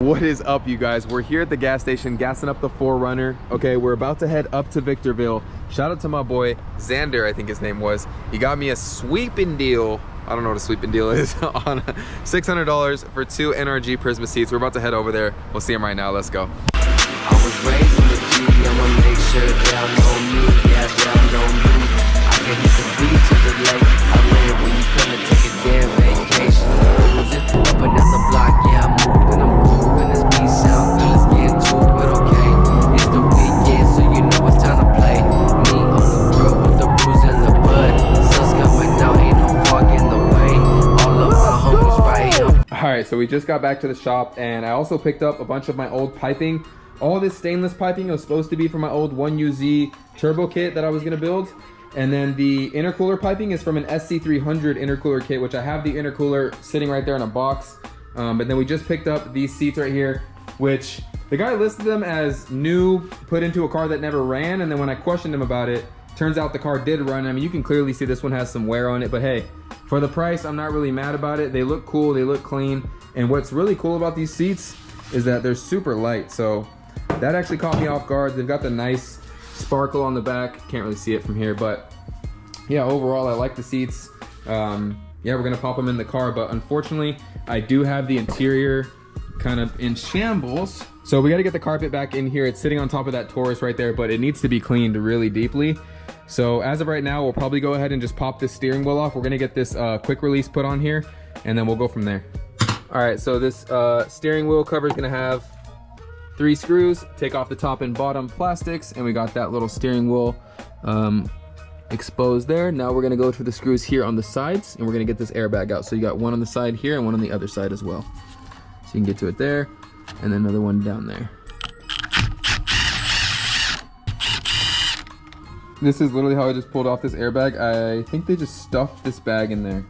What is up, you guys? We're here at the gas station gassing up the 4Runner. Okay, we're about to head up to Victorville. Shout out to my boy Xander, I think his name was. He got me a sweeping deal. I don't know what a sweeping deal is on $600 for 2 NRG Prisma seats. We're about to head over there. We'll see him right now. Let's go. I was raised in the G, I'ma make sure down on me, yeah, down on me. I can hit the beach to the lake. I live when you come to take a damn vacation. Cruising up and down the block, yeah, I'm moving, I'm grooving. This beat sound good, let's get to it, but okay. It's the weekend, so you know it's time to play. Me on the grill with the bruise and the bud. Sun's coming out, ain't no fog in the way. All of my homies right here. All right, so we just got back to the shop, and I also picked up a bunch of my old piping. All this stainless piping was supposed to be from my old 1UZ turbo kit that I was gonna build. And then the intercooler piping is from an SC300 intercooler kit, which I have the intercooler sitting right there in a box. But then we just picked up these seats right here, which the guy listed them as new, put into a car that never ran. And then when I questioned him about it, turns out the car did run. I mean, you can clearly see this one has some wear on it, but hey, for the price, I'm not really mad about it. They look cool, they look clean. And what's really cool about these seats is that they're super light. So that actually caught me off guard. They've got the nice sparkle on the back. Can't really see it from here, but yeah, overall I like the seats. Yeah, we're gonna pop them in the car, but unfortunately I do have the interior kind of in shambles. So we got to get the carpet back in here. It's sitting on top of that Taurus right there, but it needs to be cleaned really deeply. So as of right now, we'll probably go ahead and just pop this steering wheel off. We're gonna get this quick release put on here, and then we'll go from there. All right, so this steering wheel cover is gonna have 3 screws. Take off the top and bottom plastics, and we got that little steering wheel exposed there. Now we're gonna go to the screws here on the sides, and we're gonna get this airbag out. So you got one on the side here and one on the other side as well. So you can get to it there, and then another one down there. This is literally how I just pulled off this airbag. I think they just stuffed this bag in there,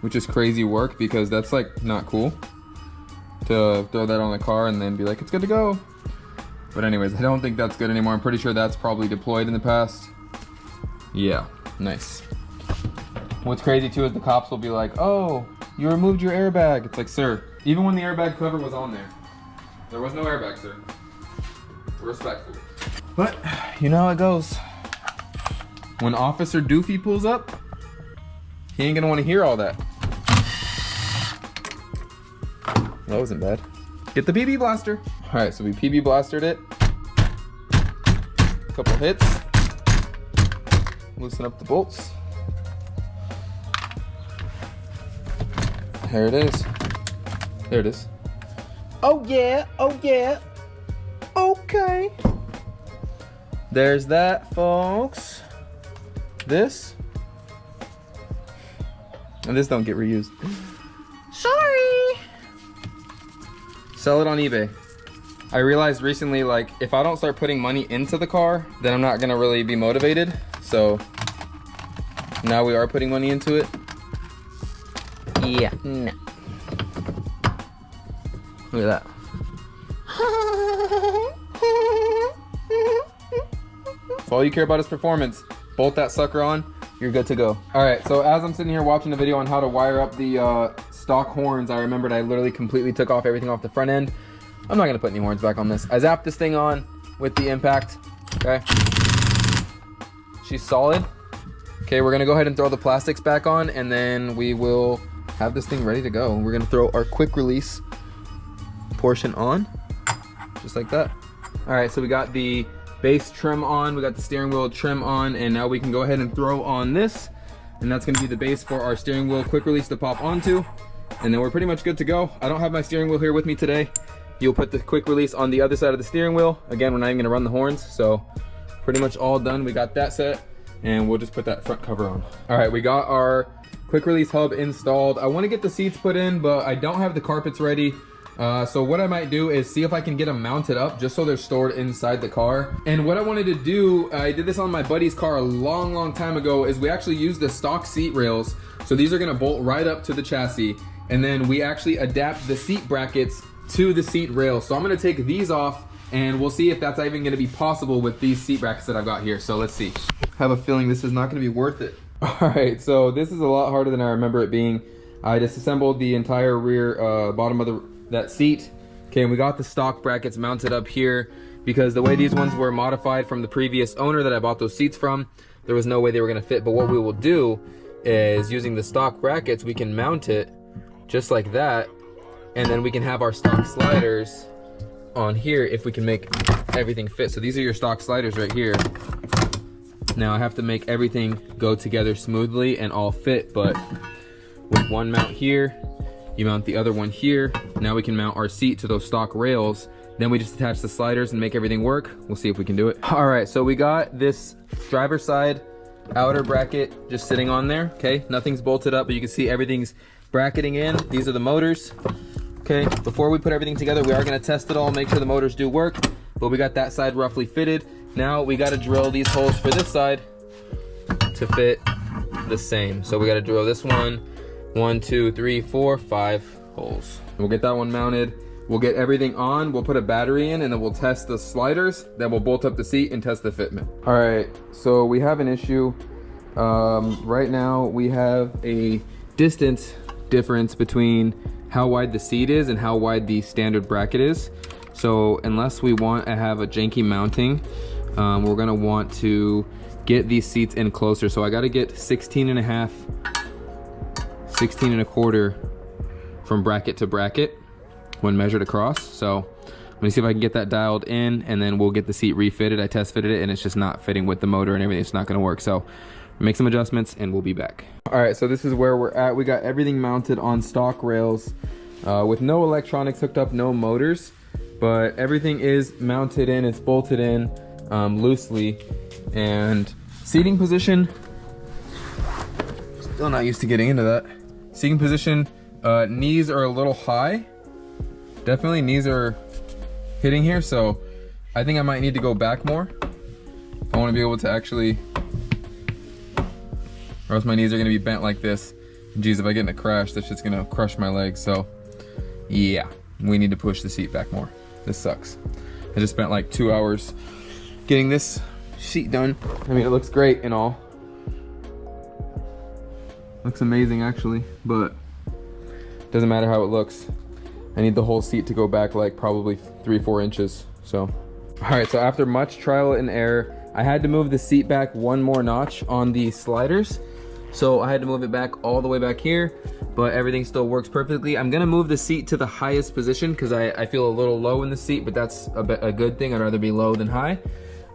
which is crazy work because that's like not cool to throw that on the car and then be like, it's good to go. But anyways, I don't think that's good anymore. I'm pretty sure that's probably deployed in the past. Yeah, nice. What's crazy too is the cops will be like, oh, you removed your airbag. It's like, sir, even when the airbag cover was on there was no airbag, sir. Respectful. But you know how it goes. When Officer Doofy pulls up, he ain't gonna wanna hear all that. That wasn't bad. Get the PB blaster. All right, so we PB blastered it. Couple hits. Loosen up the bolts. There it is. There it is. Oh yeah, oh yeah. Okay. There's that, folks. This. And this don't get reused. Sorry. Sell it on eBay. I realized recently, like, if I don't start putting money into the car, then I'm not gonna really be motivated. So now we are putting money into it. Yeah, no. Look at that. If all you care about is performance, bolt that sucker on, you're good to go. All right, so as I'm sitting here watching the video on how to wire up the stock horns, I remembered I literally completely took off everything off the front end. I'm not gonna put any horns back on this. I zapped this thing on with the impact, okay? She's solid. Okay, we're gonna go ahead and throw the plastics back on, and then we will have this thing ready to go. We're gonna throw our quick release portion on, just like that. All right, so we got the base trim on, we got the steering wheel trim on, and now we can go ahead and throw on this, and that's gonna be the base for our steering wheel quick release to pop onto, and then we're pretty much good to go. I don't have my steering wheel here with me today. You'll put the quick release on the other side of the steering wheel. Again, we're not even gonna run the horns, so pretty much all done. We got that set, and we'll just put that front cover on. All right, we got our quick release hub installed. I wanna get the seats put in, but I don't have the carpets ready. So what I might do is see if I can get them mounted up just so they're stored inside the car. And what I wanted to do, I did this on my buddy's car a long time ago, is we actually used the stock seat rails. So these are gonna bolt right up to the chassis. And then we actually adapt the seat brackets to the seat rails. So I'm gonna take these off, and we'll see if that's even gonna be possible with these seat brackets that I've got here. So let's see. I have a feeling this is not gonna be worth it. All right, so this is a lot harder than I remember it being. I disassembled the entire rear bottom of that seat, Okay, and we got the stock brackets mounted up here because the way these ones were modified from the previous owner that I bought those seats from, there was no way they were gonna fit. But what we will do is, using the stock brackets, we can mount it just like that, and then we can have our stock sliders on here if we can make everything fit. So these are your stock sliders right here. Now I have to make everything go together smoothly and all fit, but with one mount here, you mount the other one here. Now we can mount our seat to those stock rails. Then we just attach the sliders and make everything work. We'll see if we can do it. All right, so we got this driver's side outer bracket just sitting on there, okay? Nothing's bolted up, but you can see everything's bracketing in. These are the motors, okay? Before we put everything together, we are gonna test it all, make sure the motors do work, but we got that side roughly fitted. Now we gotta drill these holes for this side to fit the same. So we gotta drill this one, 1, 2, 3, 4, 5 holes. We'll get that one mounted. We'll get everything on, we'll put a battery in, and then we'll test the sliders, then we'll bolt up the seat and test the fitment. All right, so we have an issue. Right now we have a distance difference between how wide the seat is and how wide the standard bracket is. So unless we want to have a janky mounting, we're gonna want to get these seats in closer. So I gotta get 16 and a half, 16 and a quarter from bracket to bracket when measured across. So I'm gonna see if I can get that dialed in, and then we'll get the seat refitted. I test fitted it and it's just not fitting with the motor and everything. It's not gonna work. So make some adjustments and we'll be back. All right, so this is where we're at. We got everything mounted on stock rails with no electronics hooked up, no motors, but everything is mounted in, it's bolted in loosely. And seating position, still not used to getting into that. Seating position, knees are a little high. Definitely knees are hitting here, so I think I might need to go back more. I want to be able to actually, or else my knees are going to be bent like this. Geez, if I get in a crash, that's just going to crush my legs. So yeah, we need to push the seat back more. This sucks. I just spent like 2 hours getting this seat done. I mean, it looks great and all. Looks amazing actually, but doesn't matter how it looks. I need the whole seat to go back like probably 3-4 inches. So, all right, so after much trial and error, I had to move the seat back one more notch on the sliders. So I had to move it back all the way back here, but everything still works perfectly. I'm gonna move the seat to the highest position because I feel a little low in the seat, but that's a good thing. I'd rather be low than high.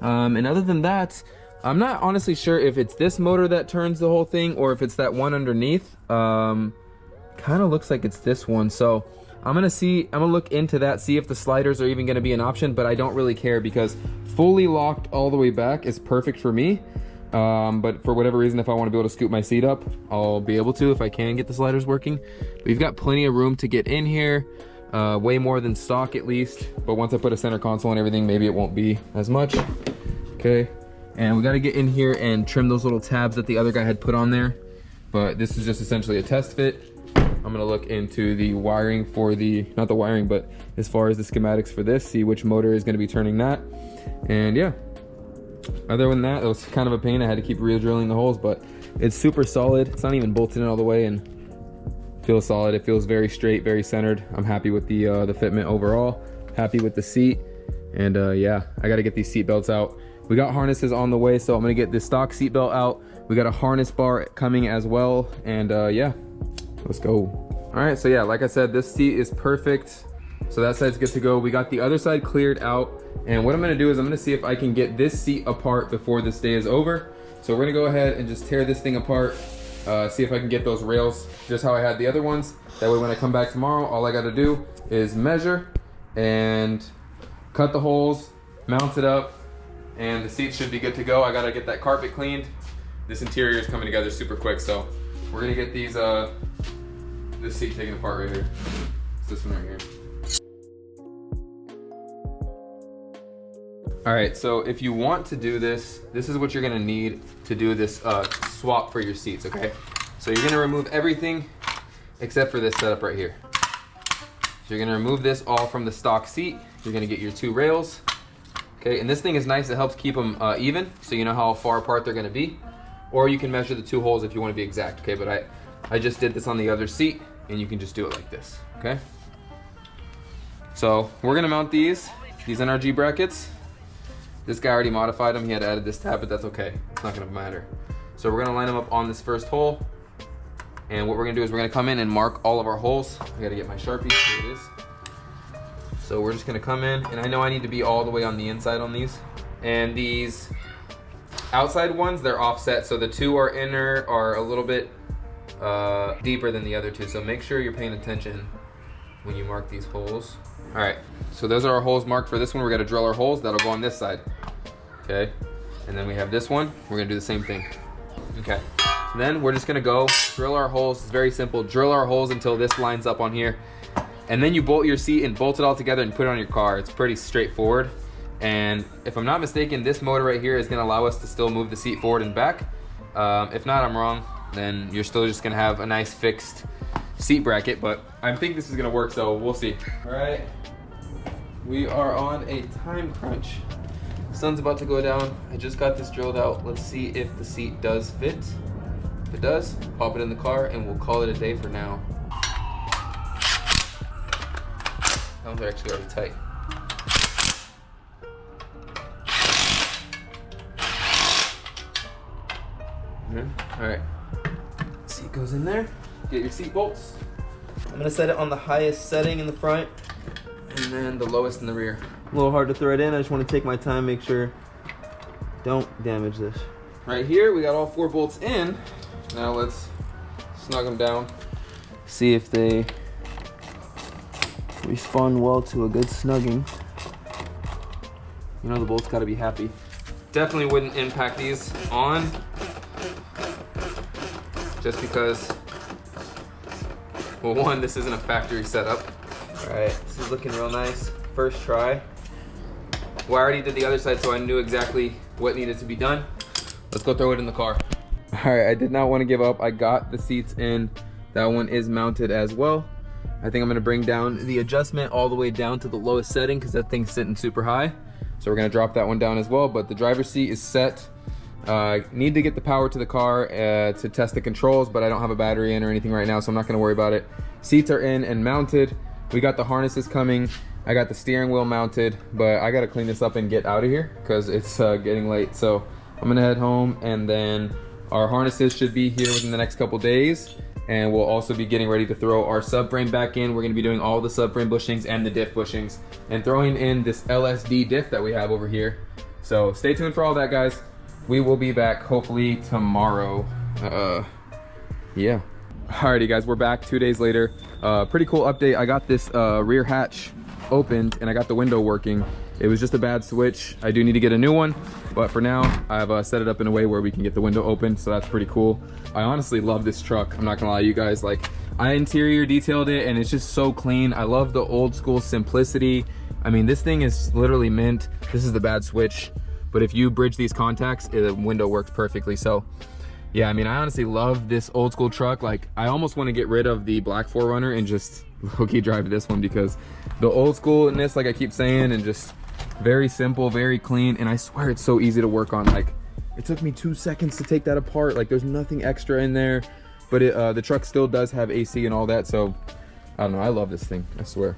And other than that, I'm not honestly sure if it's this motor that turns the whole thing or if it's that one underneath. Kind of looks like it's this one. So I'm gonna look into that, see if the sliders are even gonna be an option, but I don't really care because fully locked all the way back is perfect for me. But for whatever reason, if I want to be able to scoop my seat up, I'll be able to if I can get the sliders working. We've got plenty of room to get in here, way more than stock at least. But once I put a center console and everything, maybe it won't be as much. Okay, and we got to get in here and trim those little tabs that the other guy had put on there. But this is just essentially a test fit. I'm gonna look into the wiring for the, not the wiring, but as far as the schematics for this, see which motor is gonna be turning that. And yeah, other than that, it was kind of a pain. I had to keep re-drilling the holes, but it's super solid. It's not even bolted in all the way and feels solid. It feels very straight, very centered. I'm happy with the fitment overall, happy with the seat. And yeah, I gotta get these seat belts out. We got harnesses on the way, so I'm gonna get this stock seat belt out. We got a harness bar coming as well. And yeah, let's go. All right, so yeah, like I said, this seat is perfect. So that side's good to go. We got the other side cleared out. And what I'm gonna do is I'm gonna see if I can get this seat apart before this day is over. So we're gonna go ahead and just tear this thing apart, see if I can get those rails just how I had the other ones. That way when I come back tomorrow, all I gotta do is measure and cut the holes, mount it up, and the seat should be good to go. I gotta get that carpet cleaned. This interior is coming together super quick, so we're gonna get these this seat taken apart right here. It's this one right here. All right, so if you want to do this, this is what you're gonna need to do this swap for your seats, okay? So you're gonna remove everything except for this setup right here. So you're gonna remove this all from the stock seat. You're gonna get your two rails, okay? And this thing is nice, it helps keep them even, so you know how far apart they're gonna be. Or you can measure the two holes if you wanna be exact, okay? But I just did this on the other seat, and you can just do it like this, okay? So we're gonna mount these NRG brackets. This guy already modified them. He had added this tab, but that's okay. It's not gonna matter. So we're gonna line them up on this first hole. And what we're gonna do is we're gonna come in and mark all of our holes. I gotta get my Sharpie, here it is. So we're just gonna come in, and I know I need to be all the way on the inside on these. And these outside ones, they're offset. So the two are inner are a little bit deeper than the other two. So make sure you're paying attention when you mark these holes. All right, so those are our holes marked for this one. We're gonna drill our holes, that'll go on this side, okay? And then we have this one, we're gonna do the same thing. Okay, so then we're just gonna go drill our holes. It's very simple, drill our holes until this lines up on here. And then you bolt your seat and bolt it all together and put it on your car. It's pretty straightforward. And if I'm not mistaken, this motor right here is gonna allow us to still move the seat forward and back. If not, I'm wrong. Then you're still just gonna have a nice fixed seat bracket, but I think this is gonna work, so we'll see. All right, we are on a time crunch. Sun's about to go down. I just got this drilled out. Let's see if the seat does fit. If it does, pop it in the car and we'll call it a day for now. That one's actually already tight. All right, seat goes in there. Get your seat bolts. I'm gonna set it on the highest setting in the front and then the lowest in the rear. A little hard to thread in. I just want to take my time, make sure don't damage this. Right here, we got all 4 bolts in. Now let's snug them down. See if they respond well to a good snugging. You know the bolts gotta be happy. Definitely wouldn't impact these on, just because, well, one, this isn't a factory setup. All right, this is looking real nice. First try. Well, I already did the other side, so I knew exactly what needed to be done. Let's go throw it in the car. All right, I did not want to give up. I got the seats in. That one is mounted as well. I think I'm gonna bring down the adjustment all the way down to the lowest setting because that thing's sitting super high. So we're gonna drop that one down as well, but the driver's seat is set. Need to get the power to the car to test the controls, but I don't have a battery in or anything right now, so I'm not gonna worry about it. Seats are in and mounted. We got the harnesses coming. I got the steering wheel mounted, but I gotta clean this up and get out of here because it's getting late. So I'm gonna head home, and then our harnesses should be here within the next couple days. And we'll also be getting ready to throw our subframe back in. We're gonna be doing all the subframe bushings and the diff bushings and throwing in this LSD diff that we have over here. So stay tuned for all that, guys. We will be back hopefully tomorrow. Yeah. Alrighty guys, we're back 2 days later. Pretty cool update. I got this rear hatch opened and I got the window working. It was just a bad switch. I do need to get a new one, but for now I've set it up in a way where we can get the window open, so that's pretty cool. I honestly love this truck. I'm not gonna lie to you guys, like I interior detailed it and it's just so clean. I love the old school simplicity. I mean, this thing is literally mint. This is the bad switch, but if you bridge these contacts, the window works perfectly. So yeah, I mean, I honestly love this old school truck. Like I almost want to get rid of the black 4Runner and just low-key drive this one, because the old schoolness, like I keep saying, and just very simple, very clean, and I swear it's so easy to work on. Like it took me 2 seconds to take that apart. Like there's nothing extra in there, but the truck still does have AC and all that. So I don't know, I love this thing, I swear.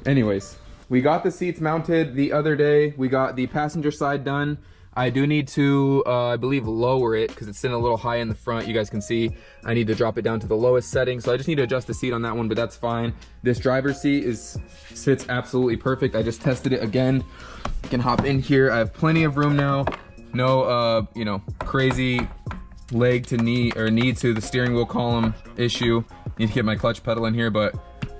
Anyways, we got the seats mounted the other day. We got the passenger side done. I do need to, I believe, lower it because it's sitting a little high in the front. You guys can see I need to drop it down to the lowest setting. So I just need to adjust the seat on that one, but that's fine. This driver's seat sits absolutely perfect. I just tested it again. You can hop in here. I have plenty of room now. No, you know, crazy leg to knee or knee to the steering wheel column issue. Need to get my clutch pedal in here, but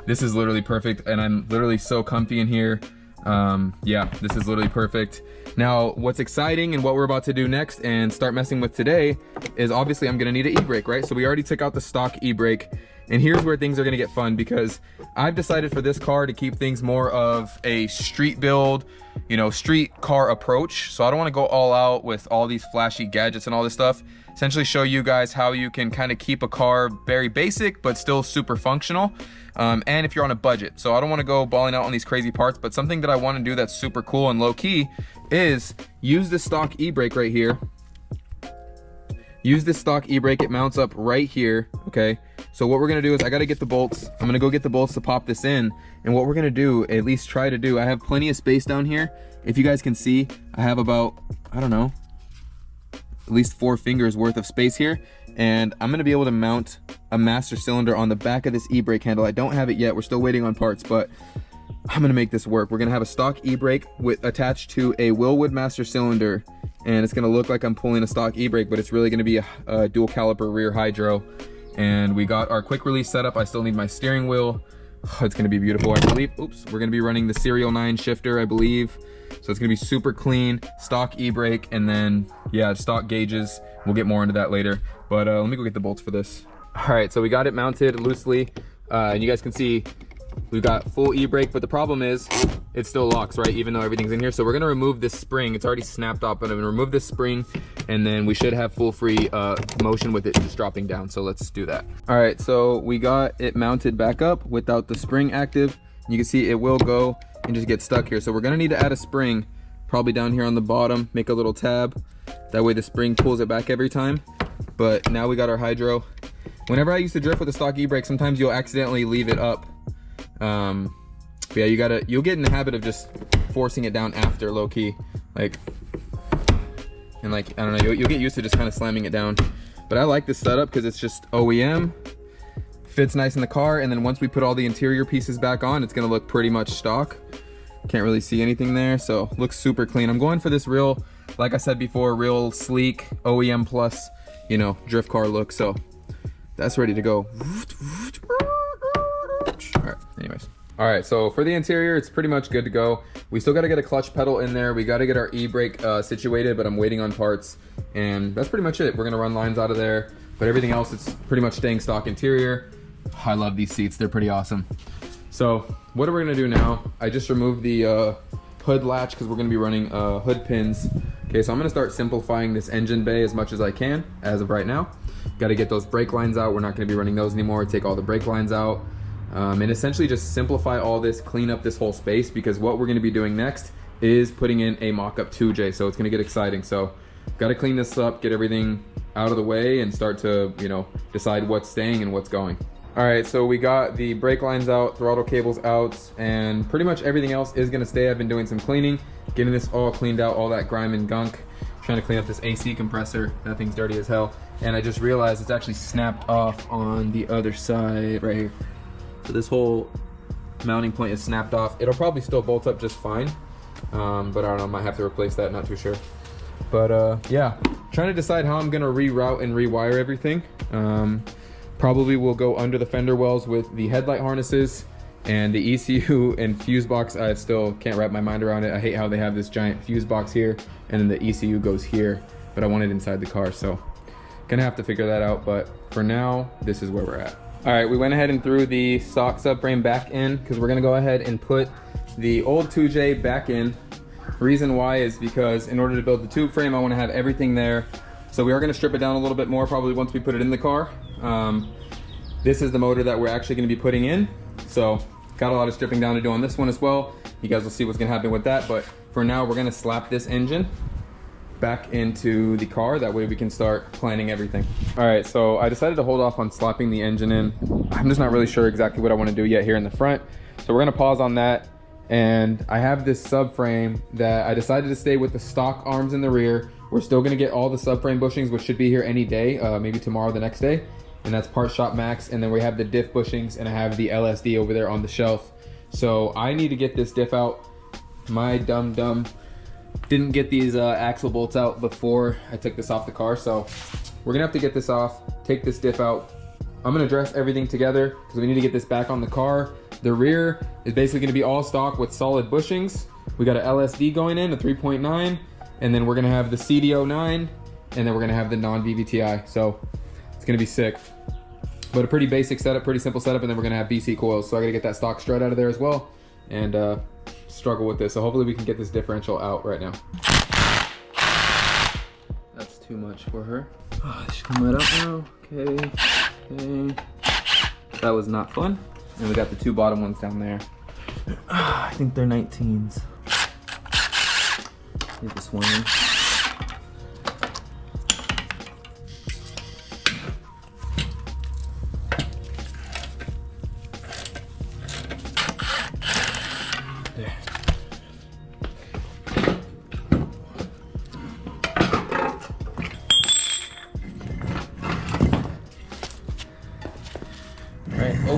this is literally perfect, and I'm literally so comfy in here. Yeah, this is literally perfect. Now, what's exciting and what we're about to do next and start messing with today is obviously I'm gonna need an e-brake, right? So we already took out the stock e-brake, and here's where things are gonna get fun, because I've decided for this car to keep things more of a street build, you know, street car approach. So I don't wanna go all out with all these flashy gadgets and all this stuff. Essentially show you guys how you can kind of keep a car very basic, but still super functional. And if you're on a budget. So I don't wanna go balling out on these crazy parts, but something that I wanna do that's super cool and low key is use this stock e-brake right here. Use this stock e-brake, it mounts up right here, okay? So what we're gonna do is I gotta get the bolts. I'm gonna go get the bolts to pop this in. And what we're gonna do, at least try to do, I have plenty of space down here. If you guys can see, I have about, I don't know, at least 4 fingers worth of space here. And I'm gonna be able to mount a master cylinder on the back of this e-brake handle. I don't have it yet, we're still waiting on parts, but I'm gonna make this work. We're gonna have a stock e-brake attached to a Wilwood master cylinder, and it's gonna look like I'm pulling a stock e-brake, but it's really gonna be a dual caliper rear hydro. And we got our quick release setup. I still need my steering wheel. Oh, it's gonna be beautiful, I believe. Oops, we're gonna be running the Serial 9 shifter, I believe. So it's gonna be super clean, stock e-brake, and then, yeah, stock gauges. We'll get more into that later. But let me go get the bolts for this. All right, so we got it mounted loosely. And you guys can see, we've got full e-brake, but the problem is it still locks, right? Even though everything's in here. So we're gonna remove this spring. It's already snapped off, but I'm gonna remove this spring, and then we should have full free motion with it just dropping down. So let's do that. All right, so we got it mounted back up without the spring active. You can see it will go and just get stuck here. So we're gonna need to add a spring, probably down here on the bottom, make a little tab. That way the spring pulls it back every time. But now we got our hydro. Whenever I used to drift with a stock e-brake, sometimes you'll accidentally leave it up. But yeah, you'll get in the habit of just forcing it down after, low key. Like, and like, I don't know, you'll get used to just kind of slamming it down. But I like this setup because it's just OEM, fits nice in the car, and then once we put all the interior pieces back on, it's gonna look pretty much stock. Can't really see anything there, so looks super clean. I'm going for this real, like I said before, real sleek OEM plus, you know, drift car look. So that's ready to go. All right, anyways. All right, so for the interior, it's pretty much good to go. We still gotta get a clutch pedal in there. We gotta get our e-brake situated, but I'm waiting on parts. And that's pretty much it. We're gonna run lines out of there, but everything else, it's pretty much staying stock interior. I love these seats, they're pretty awesome. So what are we gonna do now? I just removed the hood latch because we're gonna be running hood pins. Okay, so I'm gonna start simplifying this engine bay as much as I can as of right now. Gotta get those brake lines out. We're not gonna be running those anymore. Take all the brake lines out. And essentially just simplify all this, clean up this whole space, because what we're gonna be doing next is putting in a mock-up 2J, so it's gonna get exciting. So gotta clean this up, get everything out of the way, and start to, you know, decide what's staying and what's going. All right, so we got the brake lines out, throttle cables out, and pretty much everything else is gonna stay. I've been doing some cleaning, getting this all cleaned out, all that grime and gunk, trying to clean up this AC compressor. That thing's dirty as hell. And I just realized it's actually snapped off on the other side right here. So this whole mounting point is snapped off. It'll probably still bolt up just fine, but I don't know, I might have to replace that, not too sure. But yeah, trying to decide how I'm gonna reroute and rewire everything. Probably will go under the fender wells with the headlight harnesses, and the ECU and fuse box, I still can't wrap my mind around it. I hate how they have this giant fuse box here, and then the ECU goes here, but I want it inside the car, so gonna have to figure that out. But for now, this is where we're at. All right, we went ahead and threw the stock subframe back in because we're gonna go ahead and put the old 2J back in. Reason why is because in order to build the tube frame, I wanna have everything there. So we are gonna strip it down a little bit more probably once we put it in the car. This is the motor that we're actually gonna be putting in. So got a lot of stripping down to do on this one as well. You guys will see what's gonna happen with that. But for now, we're gonna slap this engine back into the car. That way we can start planning everything. All right, so I decided to hold off on slapping the engine in. I'm just not really sure exactly what I wanna do yet here in the front. So we're gonna pause on that. And I have this subframe that I decided to stay with the stock arms in the rear. We're still gonna get all the subframe bushings, which should be here any day, maybe tomorrow, the next day. And that's Part Shop Max. And then we have the Diff bushings, and I have the LSD over there on the shelf. So I need to get this Diff out. My dumb didn't get these axle bolts out before I took this off the car. So we're gonna have to get this off, take this Diff out. I'm gonna dress everything together because we need to get this back on the car. The rear is basically gonna be all stock with solid bushings. We got an LSD going in, a 3.9, and then we're gonna have the CD09, and then we're gonna have the non-VVTi. So it's gonna be sick. But a pretty basic setup, pretty simple setup, and then we're gonna have BC coils. So I gotta get that stock strut out of there as well, and struggle with this. So hopefully we can get this differential out right now. That's too much for her. Oh, this should come right up now. Okay. That was not fun. And we got the two bottom ones down there. I think they're 19s. Get this one in.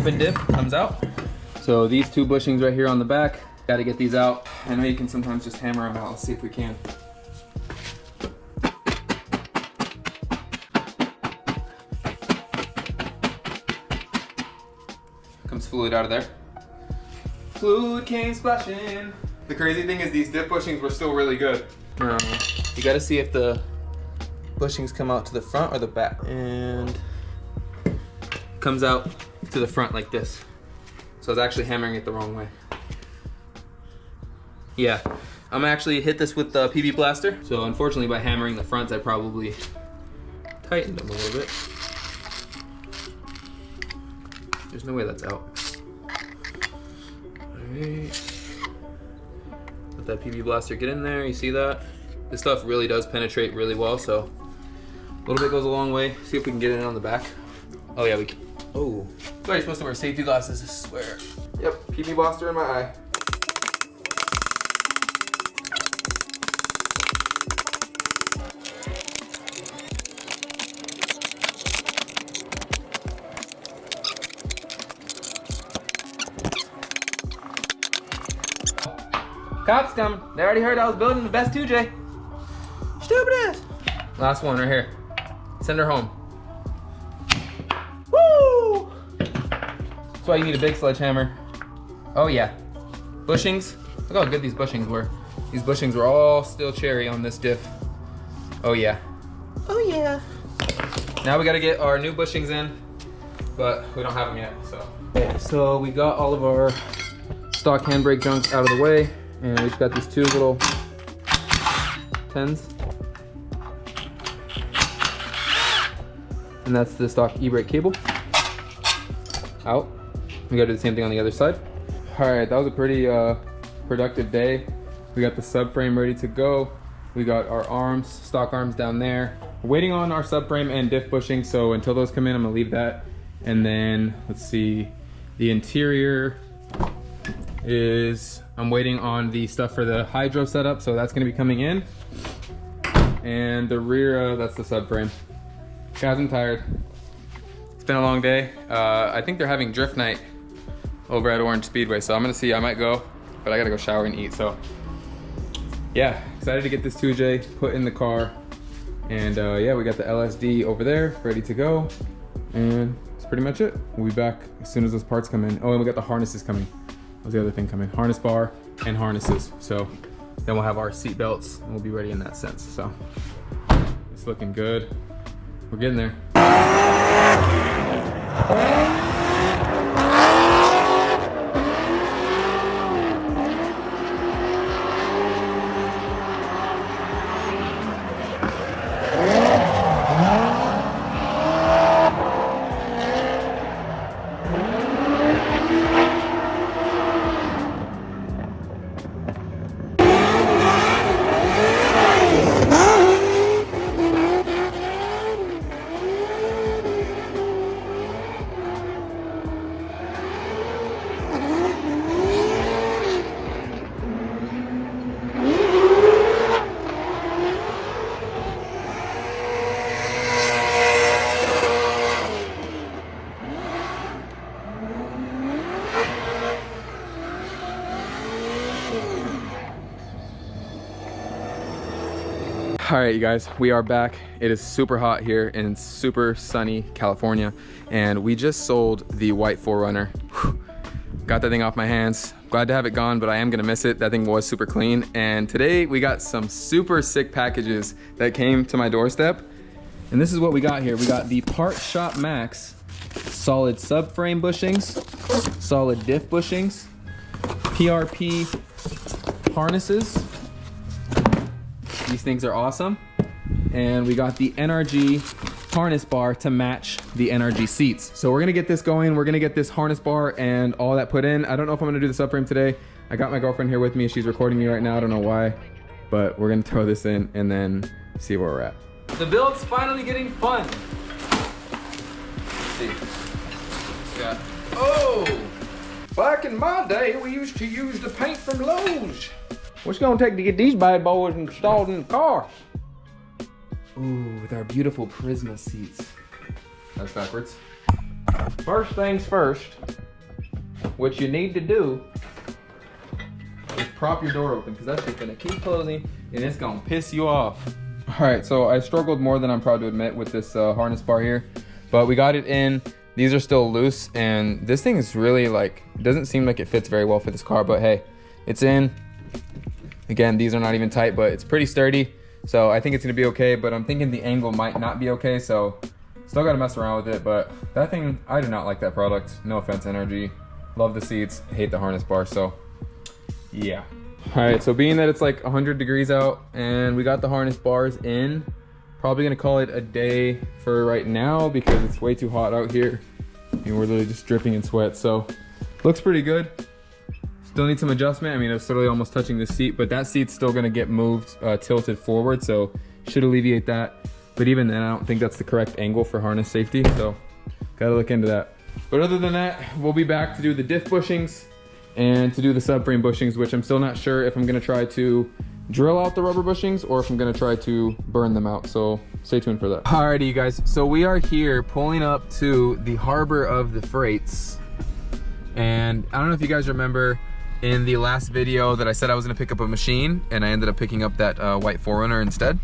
open diff comes out. So these two bushings right here on the back, got to get these out. I know you can sometimes just hammer them out. Let's see if we can. Comes fluid out of there. Fluid came splashing. The crazy thing is these diff bushings were still really good. You got to see if the bushings come out to the front or the back. And comes out to the front like this. So I was actually hammering it the wrong way. Yeah, I'm gonna actually hit this with the PB Blaster. So unfortunately by hammering the fronts, I probably tightened them a little bit. There's no way that's out. Alright. Let that PB Blaster get in there, you see that? This stuff really does penetrate really well, so a little bit goes a long way. See if we can get it in on the back. Oh yeah, we can. Oh, I thought you're supposed to wear safety glasses, I swear. Yep, PB Blaster in my eye. Cops coming. They already heard I was building the best 2J. Stupid ass. Last one right here. Send her home. Woo! That's why you need a big sledgehammer. Oh yeah. Bushings. Look how good these bushings were. These bushings were all still cherry on this diff. Oh yeah. Oh yeah. Now we gotta get our new bushings in, but we don't have them yet, so. Okay, so we got all of our stock handbrake junks out of the way. And we've got these two little 10s. And that's the stock e-brake cable. Out. We gotta do the same thing on the other side. All right, that was a pretty productive day. We got the subframe ready to go. We got our arms, stock arms down there. We're waiting on our subframe and diff bushing, so until those come in, I'm gonna leave that. And then, let's see, the interior is, I'm waiting on the stuff for the hydro setup, so that's gonna be coming in. And the rear, that's the subframe. Guys, I'm tired. It's been a long day. I think they're having drift night over at Orange Speedway, so I'm gonna see, I might go, but I gotta go shower and eat, so. Yeah, excited to get this 2J put in the car. And yeah, we got the LSD over there, ready to go. And that's pretty much it. We'll be back as soon as those parts come in. Oh, and we got the harnesses coming. That was the other thing coming. Harness bar and harnesses. So then we'll have our seat belts and we'll be ready in that sense. So it's looking good. We're getting there. All right, you guys, we are back. It is super hot here in super sunny California, and we just sold the white 4Runner. Got that thing off my hands. Glad to have it gone, but I am gonna miss it. That thing was super clean. And today we got some super sick packages that came to my doorstep. And this is what we got here. We got the Part Shop Max solid subframe bushings, solid diff bushings, PRP harnesses. These things are awesome. And we got the NRG harness bar to match the NRG seats. So we're gonna get this going. We're gonna get this harness bar and all that put in. I don't know if I'm gonna do the subframe today. I got my girlfriend here with me. She's recording me right now. I don't know why, but we're gonna throw this in and then see where we're at. The build's finally getting fun. Let's see. Got, oh! Back in my day, we used to use the paint from Lowe's. What's it gonna take to get these bad boys installed in the car? Ooh, with our beautiful Prisma seats. That's backwards. First things first, what you need to do is prop your door open, because that's just gonna keep closing and it's gonna piss you off. All right, so I struggled more than I'm proud to admit with this harness bar here, but we got it in. These are still loose, and this thing is really like, it doesn't seem like it fits very well for this car, but hey, it's in. Again, these are not even tight, but it's pretty sturdy, so I think it's gonna be okay, but I'm thinking the angle might not be okay, so still gotta mess around with it. But that thing, I do not like that product. No offense, NRG. Love the seats, hate the harness bar, so yeah. All right, so being that it's like 100 degrees out and we got the harness bars in, probably gonna call it a day for right now because it's way too hot out here and we're literally just dripping in sweat. So looks pretty good. Still need some adjustment. I mean, it's literally almost touching the seat, but that seat's still gonna get moved, tilted forward, so should alleviate that. But even then, I don't think that's the correct angle for harness safety, so gotta look into that. But other than that, we'll be back to do the diff bushings and to do the subframe bushings, which I'm still not sure if I'm gonna try to drill out the rubber bushings or if I'm gonna try to burn them out, so stay tuned for that. Alrighty, you guys, so we are here pulling up to the harbor of the freights, and I don't know if you guys remember in the last video that I said I was gonna pick up a machine and I ended up picking up that white 4Runner instead.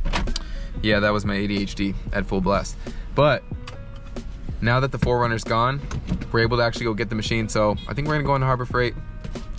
Yeah, that was my ADHD at full blast. But now that the 4Runner's gone, we're able to actually go get the machine, so I think we're gonna go into Harbor Freight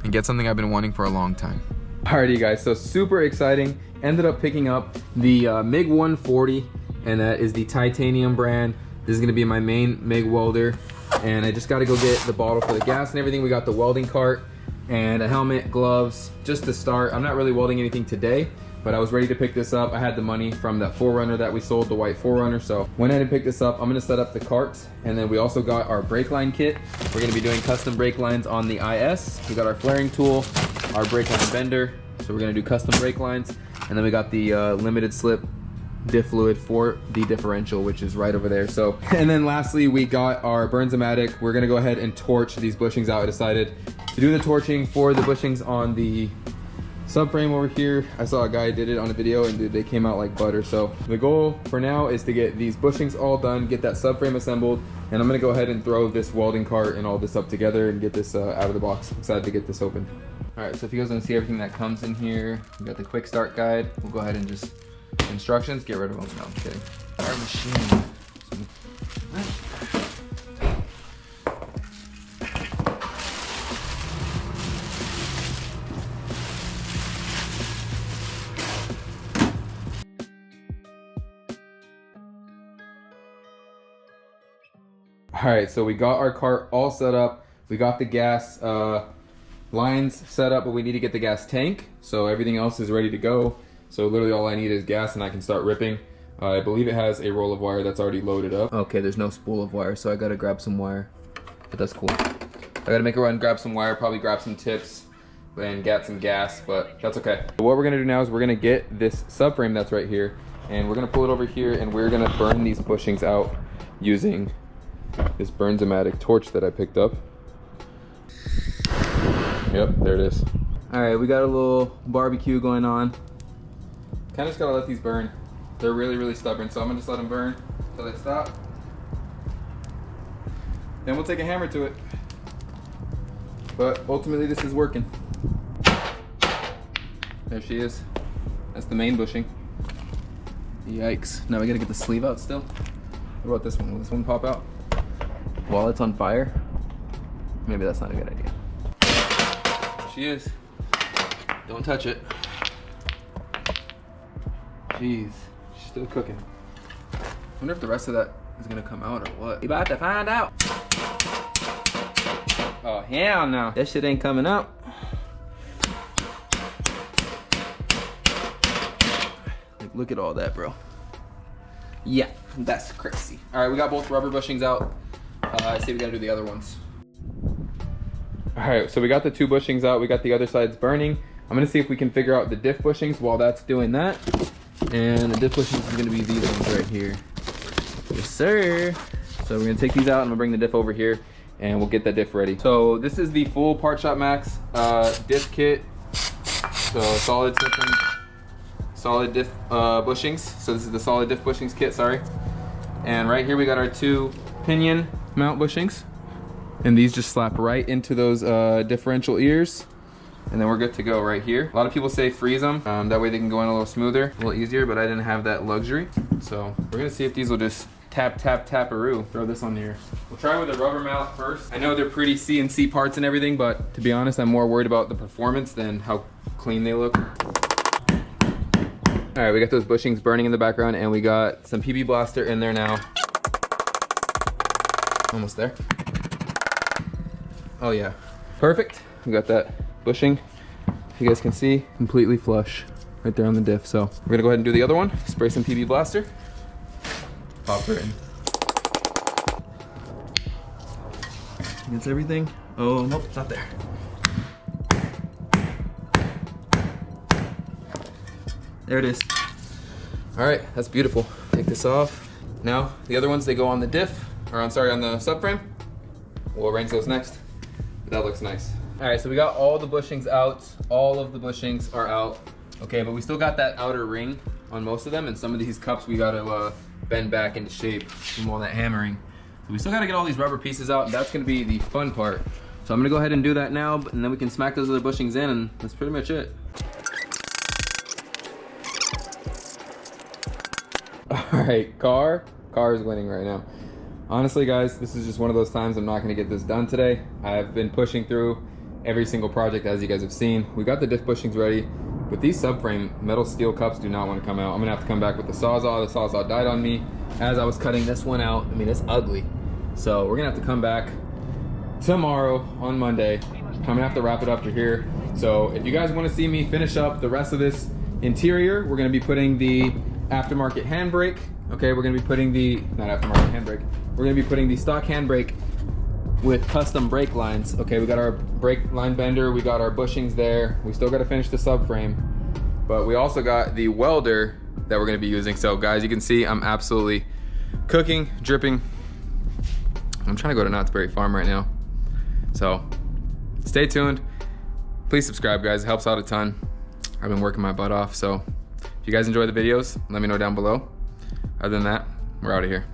and get something I've been wanting for a long time. Alrighty, guys, so super exciting. Ended up picking up the MIG 140, and that is the titanium brand. This is gonna be my main MIG welder, and I just gotta go get the bottle for the gas and everything. We got the welding cart and a helmet, gloves, just to start. I'm not really welding anything today, but I was ready to pick this up. I had the money from that 4Runner that we sold, the white 4Runner, so went ahead and picked this up. I'm gonna set up the carts, and then we also got our brake line kit. We're gonna be doing custom brake lines on the IS. We got our flaring tool, our brake line bender, so we're gonna do custom brake lines, and then we got the limited slip diff fluid for the differential, which is right over there. So, and then lastly, we got our Burns-O-Matic. We're gonna go ahead and torch these bushings out. I decided to do the torching for the bushings on the subframe over here. I saw a guy did it on a video and dude, they came out like butter. So the goal for now is to get these bushings all done, get that subframe assembled, and I'm gonna go ahead and throw this welding cart and all this up together and get this out of the box. I'm excited to get this open. All right, so if you guys wanna see everything that comes in here, we got the quick start guide. We'll go ahead and just, instructions, get rid of them. No, I'm kidding. Our machine. All right, so we got our cart all set up. We got the gas lines set up, but we need to get the gas tank. So everything else is ready to go. So literally all I need is gas and I can start ripping. I believe it has a roll of wire that's already loaded up. Okay, there's no spool of wire, so I gotta grab some wire, but that's cool. I gotta make a run, grab some wire, probably grab some tips and get some gas, but that's okay. What we're gonna do now is we're gonna get this subframe that's right here, and we're gonna pull it over here, and we're gonna burn these bushings out using this Burns-O-Matic torch that I picked up. Yep, there it is. All right, we got a little barbecue going on. Kind of just gotta let these burn. They're really, really stubborn, so I'm gonna just let them burn until they stop. Then we'll take a hammer to it. But ultimately, this is working. There she is. That's the main bushing. Yikes. Now we gotta get the sleeve out still. What about this one? Will this one pop out while it's on fire? Maybe that's not a good idea. There she is. Don't touch it. Jeez, she's still cooking. I wonder if the rest of that is gonna come out or what. We about to find out. Oh, hell no. That shit ain't coming out. Like, look at all that, bro. Yeah, that's crazy. All right, we got both rubber bushings out. I say we gotta do the other ones. All right, so we got the two bushings out. We got the other sides burning. I'm gonna see if we can figure out the diff bushings while that's doing that. And the diff bushings is gonna be these ones right here. Yes, sir. So we're gonna take these out and we'll bring the diff over here and we'll get that diff ready. So this is the full Part Shop Max diff kit. So solid diff bushings. So this is the solid diff bushings kit, sorry. And right here we got our two pinion mount bushings. And these just slap right into those differential ears. And then we're good to go right here. A lot of people say freeze them. That way they can go in a little smoother, a little easier, but I didn't have that luxury. So we're gonna see if these will just tap, tap, tap-a-roo. Throw this on here. We'll try with a rubber mount first. I know they're pretty CNC parts and everything, but to be honest, I'm more worried about the performance than how clean they look. All right, we got those bushings burning in the background, and we got some PB Blaster in there now. Almost there. Oh yeah, perfect. We got that bushing, you guys can see, completely flush right there on the diff. So we're gonna go ahead and do the other one. Spray some PB Blaster. Pop her in. That's everything. Oh, nope, it's not there. There it is. All right, that's beautiful. Take this off. Now, the other ones, they go on the diff, or I'm sorry, on the subframe. We'll arrange those next. But that looks nice. All right, so we got all the bushings out. All of the bushings are out. Okay, but we still got that outer ring on most of them, and some of these cups we gotta bend back into shape from all that hammering. So we still gotta get all these rubber pieces out, and that's gonna be the fun part. So I'm gonna go ahead and do that now, and then we can smack those other bushings in, and that's pretty much it. All right, car is winning right now. Honestly, guys, this is just one of those times I'm not gonna get this done today. I've been pushing through every single project, as you guys have seen. We got the diff bushings ready, but these subframe metal steel cups do not want to come out. I'm gonna have to come back with the Sawzall. The Sawzall died on me as I was cutting this one out. I mean, it's ugly. So we're gonna have to come back tomorrow on Monday. I'm gonna have to wrap it up to here. So if you guys wanna see me finish up the rest of this interior, we're gonna be putting the aftermarket handbrake. Okay, we're gonna be putting the, not aftermarket handbrake, we're gonna be putting the stock handbrake with custom brake lines. Okay, we got our brake line bender, we got our bushings there. We still gotta finish the subframe, but we also got the welder that we're gonna be using. So guys, you can see I'm absolutely cooking, dripping. I'm trying to go to Knott's Berry Farm right now. So stay tuned. Please subscribe, guys, it helps out a ton. I've been working my butt off, so if you guys enjoy the videos, let me know down below. Other than that, we're out of here.